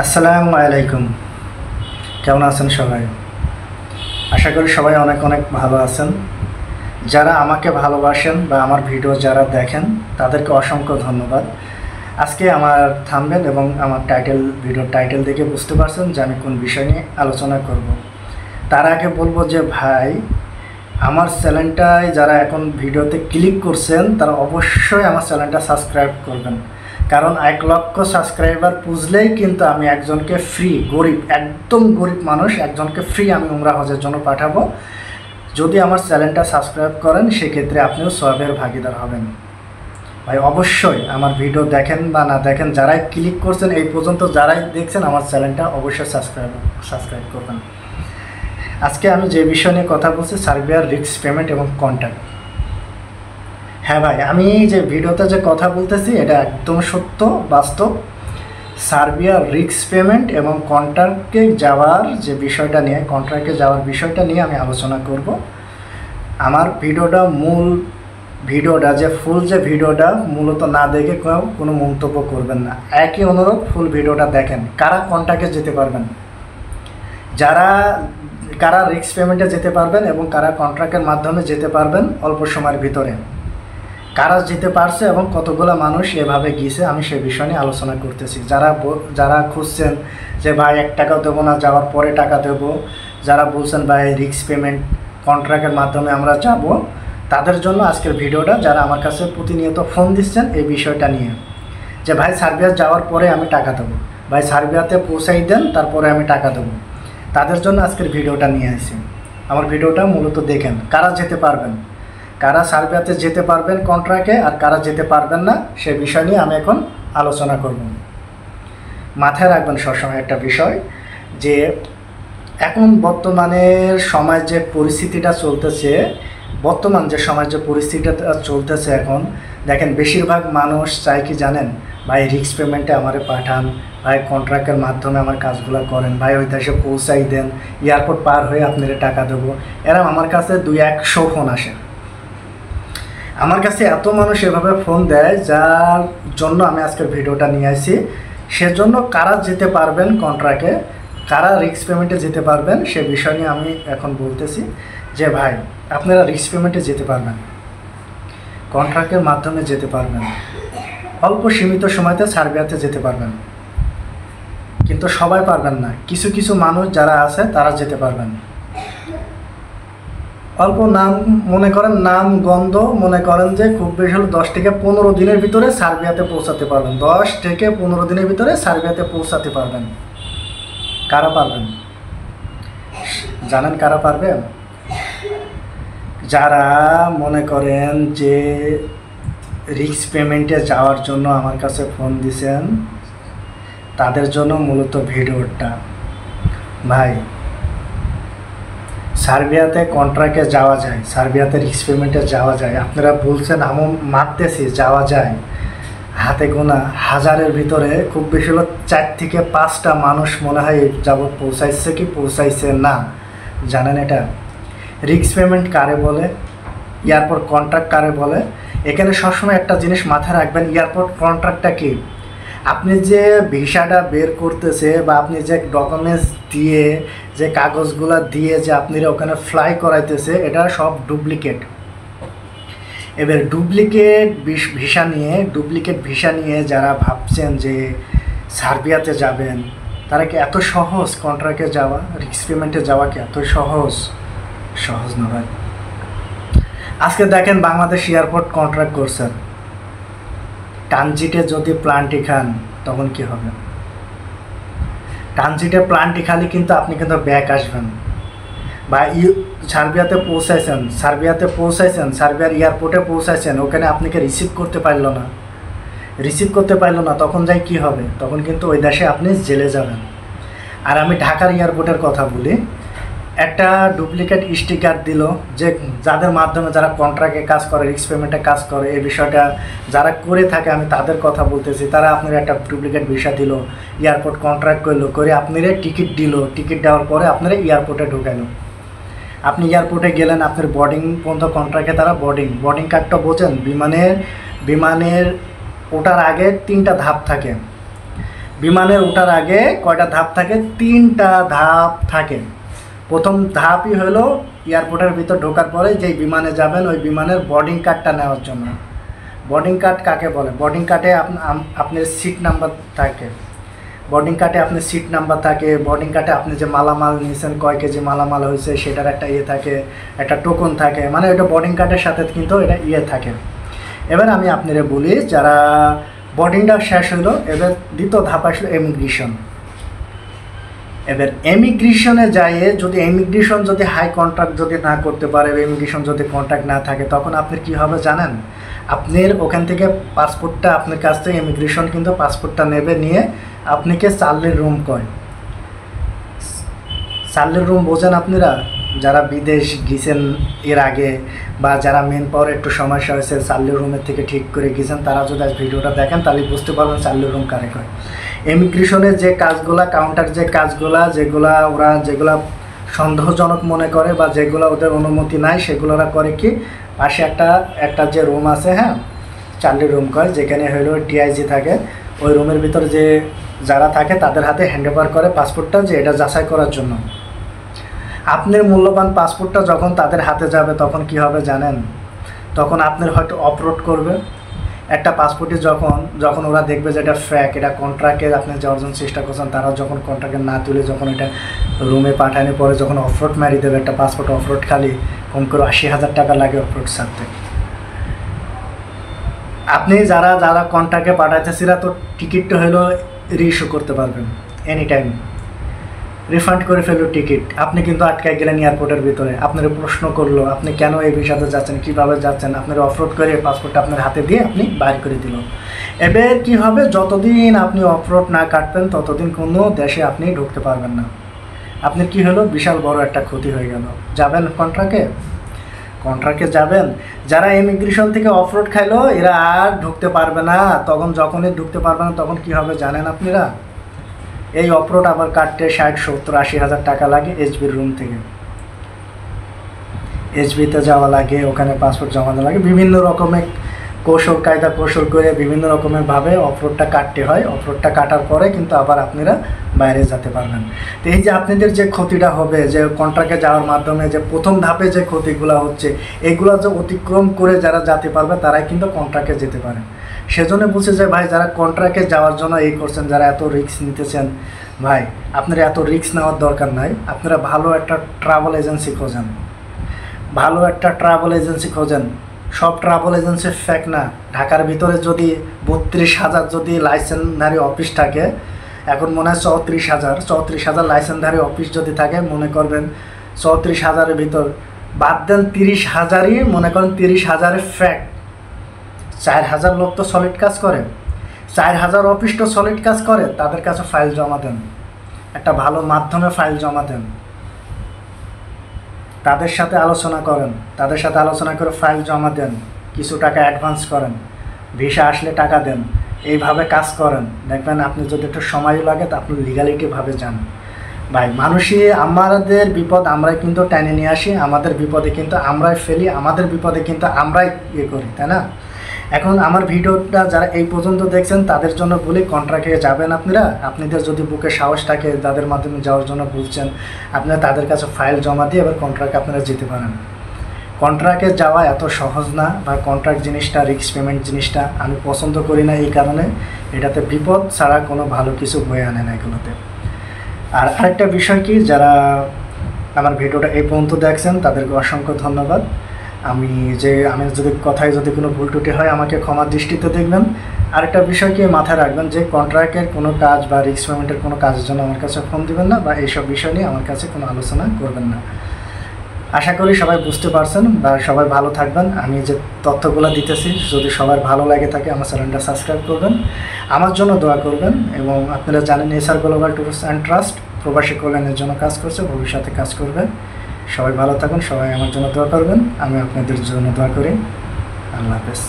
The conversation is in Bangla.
আসসালামু আলাইকুম। কেমন আছেন সবাই? আশা করি সবাই অনেক অনেক ভালো আছেন। যারা আমাকে ভালোবাসেন বা আমার ভিডিও যারা দেখেন তাদেরকে অসংখ্য ধন্যবাদ। আজকে আমার থাম্বনেল এবং আমার ভিডিওর টাইটেল দেখে বুঝতে পারছেন যে আমি কোন বিষয় নিয়ে আলোচনা করব। তার আগে বলবো যে ভাই, আমার চ্যানেলটায় যারা এখন ভিডিওতে ক্লিক করছেন তারা অবশ্যই আমার চ্যানেলটা সাবস্ক্রাইব করবেন, কারণ 1 লক্ষ সাবস্ক্রাইবার পুজলেই কিন্তু আমি একজনকে ফ্রি, একদম গরিব মানুষ একজনকে ফ্রি আমি উমরা হজের জন্য পাঠাবো। যদি আমার চ্যানেলটা সাবস্ক্রাইব করেন সেক্ষেত্রে আপনিও সওয়াবের ভাগিদার হবেন। ভাই অবশ্যই আমার ভিডিও দেখেন বা না দেখেন, যারাই ক্লিক করছেন এই পর্যন্ত যারাই দেখছেন আমার চ্যানেলটা অবশ্যই সাবস্ক্রাইব করবেন। আজকে আমি যে বিষয় নিয়ে কথা বলছি, সার্বিয়ার রিস্ক পেমেন্ট এবং কন্ট্যাক্ট। হ্যাঁ ভাই, আমি যে ভিডিওতে যে কথা বলতেছি এটা একদম সত্য, বাস্তব। সার্বিয়ার রিস্ক পেমেন্ট এবং কন্ট্রাক্টে যাওয়ার যে বিষয়টা নিয়ে, কন্ট্রাক্টে যাওয়ার বিষয়টা নিয়ে আমি আলোচনা করব। আমার ভিডিওটা যে ফুল যে ভিডিওটা মূলত না দেখে কোনো মন্তব্য করবেন না। একই অনুরোধ, ফুল ভিডিওটা দেখেন। কারা কন্ট্রাক্টে যেতে পারবেন, কারা রিস্ক পেমেন্টে যেতে পারবেন এবং কারা কন্ট্রাক্টের মাধ্যমে যেতে পারবেন অল্প সময়ের ভিতরে, কারা যেতে পারছে এবং কতগুলো মানুষ এভাবে গিয়েছে, আমি সে বিষয় নিয়ে আলোচনা করতেছি। যারা খুঁজছেন যে ভাই 1 টাকাও দেবো না, যাওয়ার পরে টাকা দেবো, যারা বলছেন ভাই রিস্ক পেমেন্ট কন্ট্রাক্টের মাধ্যমে আমরা যাব, তাদের জন্য আজকের ভিডিওটা। যারা আমার কাছে প্রতিনিয়ত ফোন দিচ্ছেন এই বিষয়টা নিয়ে যে ভাই সার্বিয়া যাওয়ার পরে আমি টাকা দেবো, ভাই সার্বিয়াতে পৌঁছাই দেন তারপরে আমি টাকা দেবো, তাদের জন্য আজকের ভিডিওটা নিয়ে আসি। আমার ভিডিওটা মূলত দেখেন, কারা যেতে পারবেন, কারা সার্বিয়াতে যেতে পারবেন কন্ট্রাক্টে আর কারা যেতে পারবেন না, সে বিষয় নিয়ে আমি এখন আলোচনা করব। মাথায় রাখবেন সবসময় একটা বিষয়, যে এখন বর্তমানের সমাজ যে পরিস্থিতিটা চলতেছে, এখন দেখেন বেশিরভাগ মানুষ চায় কি জানেন, ভাই রিস্ক পেমেন্টে আমারে পাঠান, ভাই কন্ট্রাক্টের মাধ্যমে আমার কাজগুলো করেন, ভাই ওই দেশে পৌঁছাই দেন, এয়ারপোর্ট পার হয়ে আপনাদের টাকা দেবো। এরকম আমার কাছে 200 ফোন আসে। আমার কাছে এত মানুষ এভাবে ফোন দেয়, যার জন্য আমি আজকের ভিডিওটা নিয়ে আসি। সেজন্য কারা যেতে পারবেন কন্ট্রাক্টে, কারা রিস্ক পেমেন্টে যেতে পারবেন সে বিষয় নিয়ে আমি এখন বলতেছি। যে ভাই আপনারা রিস্ক পেমেন্টে যেতে পারবেন, কন্ট্রাক্টের মাধ্যমে যেতে পারবেন, অল্প সীমিত সময়তে সার্বিয়াতে যেতে পারবেন, কিন্তু সবাই পারবেন না। কিছু কিছু মানুষ যারা আছে তারা যেতে পারবেন। অল্প নাম গন্ধ মনে করেন যে খুব বেশি হলে 10 থেকে 15 দিনের ভিতরে সার্বিয়াতে পৌঁছাতে পারবেন। 10 থেকে 15 দিনের ভিতরে সার্বিয়াতে পৌঁছাতে পারবেন। কারা পারবেন জানেন? কারা পারবেন? যারা মনে করেন যে রিস্ক পেমেন্টে যাওয়ার জন্য আমার কাছে ফোন দিয়েছেন, তাদের জন্য মূলত ভিডিওটা। ভাই সার্বিয়াতে কন্ট্রাক্টে যাওয়া যায়, সার্বিয়াতে রিস্ক পেমেন্টে যাওয়া যায়। আপনারা বলছেন আমি মারতেছি, যাওয়া যায়। হাতে গোনা হাজারের ভিতরে খুব বেশি হলো 4 থেকে 5টা মানুষ মনে হয় যাবৎ পৌঁছাইছে কি পৌঁছাইছে না। জানেন এটা রিস্ক পেমেন্ট কারে বলে, এয়ারপোর্ট কন্ট্রাক্ট কারে বলে? এখানে সবসময় একটা জিনিস মাথায় রাখবেন, এয়ারপোর্ট কন্ট্রাক্টটা কি? আপনি যে ভিসাটা বের করতেছে বা আপনি যে ডকুমেন্টস দিয়ে, যে কাগজগুলো দিয়ে যে আপনি ওখানে ফ্লাই করাইতেছে, এটা সব ডুপ্লিকেট। এবার ডুপ্লিকেট ভিসা নিয়ে যারা ভাবছেন যে সার্বিয়াতে যাবেন, তারা কি এত সহজ কন্ট্রাক্টে যাওয়া, রিস্ক পেমেন্টে যাওয়া কি এত সহজ না ভাই। আজকে দেখেন বাংলাদেশ এয়ারপোর্ট কন্ট্রাক্ট করছেন, ট্রানজিটে যদি প্লান্টি খান তখন কি হবে? ট্রানজিটে প্লান্টি খালি কিন্তু আপনি কিন্তু ব্যাক আসবেন। বা সার্বিয়াতে পৌঁছাইছেন, সার্বিয়ার এয়ারপোর্টে পৌঁছাইছেন, ওখানে আপনাকে রিসিভ করতে পারলো না, তখন যাই কি হবে? তখন কিন্তু ওই দেশে আপনি জেলে যাবেন। আর আমি ঢাকার এয়ারপোর্টের কথা বলি, একটা ডুপ্লিকেট স্টিকার দিল, যে যাদের মাধ্যমে যারা কন্ট্রাক্টে কাজ করে, রিস্ক পেমেন্টে কাজ করে, এই বিষয়টা যারা করে থাকে আমি তাদের কথা বলতেছি। তারা আপনার একটা ডুপ্লিকেট ভিসা দিল, এয়ারপোর্ট কন্ট্রাক্ট করে আপনারা টিকিট দিল, টিকিট দেওয়ার পরে আপনারা এয়ারপোর্টে ঢুকাইলো। আপনি এয়ারপোর্টে গেলেন, আপনার বোর্ডিং পর্যন্ত কন্ট্রাক্টে তারা বোর্ডিং কার্ডটা বোঝেন? বিমানের ওঠার আগে 3টা ধাপ থাকে। বিমানের ওঠার আগে কয়টা ধাপ থাকে? 3টা ধাপ থাকে। প্রথম ধাপই হলো এয়ারপোর্টের ভিতর ঢোকার পরে যেই বিমানে যাবেন ওই বিমানের বোর্ডিং কার্ডটা নেওয়ার জন্য। বোর্ডিং কার্ড কাকে বলে? বোর্ডিং কার্ডে আপনার সিট নাম্বার থাকে। বোর্ডিং কার্ডে আপনার সিট নাম্বার থাকে। বোর্ডিং কার্ডে আপনি যে মালামাল নিয়েছেন, কয় কেজি মালামাল হয়েছে সেটার একটা থাকে, একটা টোকন থাকে, মানে এটা বোর্ডিং কার্ডের সাথে কিন্তু এটা থাকে। এবার আমি আপনারা বলি, যারা বোর্ডিংটা শেষ হলো, এবার দ্বিতীয় ধাপ আসলো এমিগ্রেশন। এবার এমিগ্রেশনে যাইয়ে যদি এমিগ্রেশন যদি হাই কন্ট্রাক্ট যদি না করতে পারে, এমিগ্রেশন যদি কন্ট্রাক্ট না থাকে, তখন আপনার কী হবে জানেন? আপনার ওখান থেকে পাসপোর্টটা আপনার কাছ থেকে এমিগ্রেশন কিন্তু পাসপোর্টটা নেবে, নিয়ে আপনাকে চার্লির রুম কয়। চার্লির রুম বোঝেন আপনারা? যারা বিদেশ গিয়েছেন এর আগে বা যারা মেন পাওয়ার একটু সমস্যা হয়েছে, চার্লির রুমের থেকে ঠিক করে গিয়েছেন, তারা যদি আজ ভিডিওটা দেখেন তাহলে বুঝতে পারবেন চার্লির রুম কারে কয়। এমিগ্রেশনের যে কাজগুলা, কাউন্টার যে কাজগুলা, যেগুলা সন্দেহজনক মনে করে বা যেগুলো ওদের অনুমতি নাই, সেগুলো ওরা করে কি, পাশে একটা যে রুম আছে, হ্যাঁ, চার্লি রুম কয়, যেখানে হলো ডিআইজি থাকে। ওই রুমের ভিতরে যে যারা থাকে তাদের হাতে হ্যান্ড ওভার করে পাসপোর্টটা, যে এটা যাচাই করার জন্য। আপনার মূল্যবান পাসপোর্টটা যখন তাদের হাতে যাবে তখন কি হবে জানেন? তখন আপনার হয়তো অপলোড করবে একটা পাসপোর্টে, যখন ওরা দেখবে যে এটা ফ্যাক, এটা কন্ট্রাক্টে আপনি যাওয়ার জন্য চেষ্টা করছেন, তারা যখন কন্ট্রাক্টে না তুলে যখন এটা রুমে পাঠানোর পরে যখন অফরোড মারি দেবে, একটা পাসপোর্ট অফরোড খালি কম করে 80,000 টাকা লাগে অফরোড ছাড়তে। আপনি যারা কন্ট্রাক্টে পাঠাইতেছিরা তো টিকিটটা হলো রিইস্যু করতে পারবেন এনি টাইম, রিফান্ড করে ফেললো টিকিট। আপনি কিন্তু আটকায় গেলেন এয়ারপোর্টের ভিতরে, আপনার প্রশ্ন করলো আপনি কেন এই ভিসাতে যাচ্ছেন, কীভাবে যাচ্ছেন, আপনার অফরোড করে পাসপোর্টটা আপনার হাতে দিয়ে আপনি বাইর করে দিল। এবার কী হবে, যতদিন আপনি অফরোড না কাটবেন ততদিন কোনো দেশে আপনি ঢুকতে পারবেন না। আপনার কি হলো, বিশাল বড় একটা ক্ষতি হয়ে গেল। যাবেন কন্ট্রাক্টে যাবেন, যারা ইমিগ্রেশন থেকে অফরোড খাইলো এরা আর ঢুকতে পারবে না। যখনই ঢুকতে পারবে না তখন কি হবে জানেন আপনারা? এই অফরোড আবার কাটতে 60, 70, 80,000 টাকা লাগে এইচবির রুম থেকে। এইচবিতে যাওয়া লাগে, ওখানে পাসপোর্ট জমা দেওয়া লাগে, বিভিন্ন রকমের কায়দা কৌশল করে বিভিন্ন রকমের ভাবে অফরোডটা কাটতে হয়। অফরোডটা কাটার পরে কিন্তু আবার আপনারা বাইরে যেতে পারবেন। তো এই যে আপনাদের যে ক্ষতিটা হবে, যে কন্ট্রাক্টে যাওয়ার মাধ্যমে যে প্রথম ধাপে যে ক্ষতিগুলো হচ্ছে, এগুলো যে অতিক্রম করে যারা যেতে পারবে তারাই কিন্তু কন্ট্রাক্টে যেতে পারে। সেজন্য বলছে যে ভাই, যারা কন্ট্রাক্টে যাওয়ার জন্য এই করছেন, যারা এত রিস্ক নিতেছেন, ভাই আপনারা এত রিস্ক নেওয়ার দরকার নাই। আপনারা ভালো একটা ট্রাভেল এজেন্সি খোঁজেন। সব ট্রাভেল এজেন্সি ফেক না। ঢাকার ভিতরে যদি 32,000 যদি লাইসেন্সধারী অফিস থাকে, এখন মনে হয় 34,000 লাইসেন্সধারী অফিস যদি থাকে, মনে করবেন 34,000-এর ভিতর বাদ দেন 30,000-ই মনে করেন 30,000 ফেক। 4,000 লোক তো সলিড কাজ করে, 4,000 অফিস তো সলিড কাজ করে। তাদের কাছে ফাইল জমা দেন, একটা ভালো মাধ্যমে ফাইল জমা দেন, তাদের সাথে আলোচনা করে ফাইল জমা দেন, কিছু টাকা অ্যাডভান্স করেন, ভিসা আসলে টাকা দেন। এইভাবে কাজ করেন, দেখবেন আপনি যদি একটু সময়ও লাগে তা আপনি লিগালিটিভাবে যান। ভাই আমাদের বিপদ আমরাই কিন্তু টেনে নিয়ে আসি, আমাদের বিপদে কিন্তু আমরাই ফেলি, আমাদের বিপদে কিন্তু আমরাই করি, তাই না? এখন আমার ভিডিওটা যারা এই পর্যন্ত দেখছেন তাদের জন্য বলি, কন্ট্রাক্টে যাবেন আপনাদের যদি বুকে সাহস থাকে, যাদের মাধ্যমে যাওয়ার জন্য বলছেন, আপনারা তাদের কাছে ফাইল জমা দিয়ে এবার কন্ট্রাক্টে আপনারা যেতে পারেন। কন্ট্রাক্টে যাওয়া এত সহজ না, বা কন্ট্রাক্ট জিনিসটা, রিস্ক পেমেন্ট জিনিসটা আমি পছন্দ করি না। এই কারণে এটাতে বিপদ ছাড়া কোনো ভালো কিছু বয়ে আনে না এগুলোতে। আর আরেকটা বিষয় কি, যারা আমার ভিডিওটা এই পর্যন্ত দেখছেন তাদেরকে অসংখ্য ধন্যবাদ। আমি যদি কথায় যদি কোনো ভুল ত্রুটি হয় আমাকে ক্ষমা দৃষ্টিতে দেখবেন। আরেকটা বিষয় কি মাথায় রাখবেন, যে কন্ট্রাক্টের কোনো কাজ বা রিস্ক পেমেন্টের কোনো কাজের জন্য আমার কাছে ফোন দিবেন না, বা এইসব বিষয় নিয়ে আমার কাছে কোনো আলোচনা করবেন না। আশা করি সবাই বুঝতে পারছেন, বা সবাই ভালো থাকবেন। আমি যে তথ্যগুলো দিতেছি যদি সবার ভালো লাগে থাকে, আমার চ্যানেলটা সাবস্ক্রাইব করবেন, আমার জন্য দোয়া করবেন। এবং আপনারা জানেন SR global tours and trust প্রবাসী কল্যাণের জন্য কাজ করছে, ভবিষ্যতে কাজ করবে। সবাই ভালো থাকুন, সবাই আমার জন্য দোয়া করবেন, আমি আপনাদের জন্য দোয়া করি। আল্লাহ হাফেজ।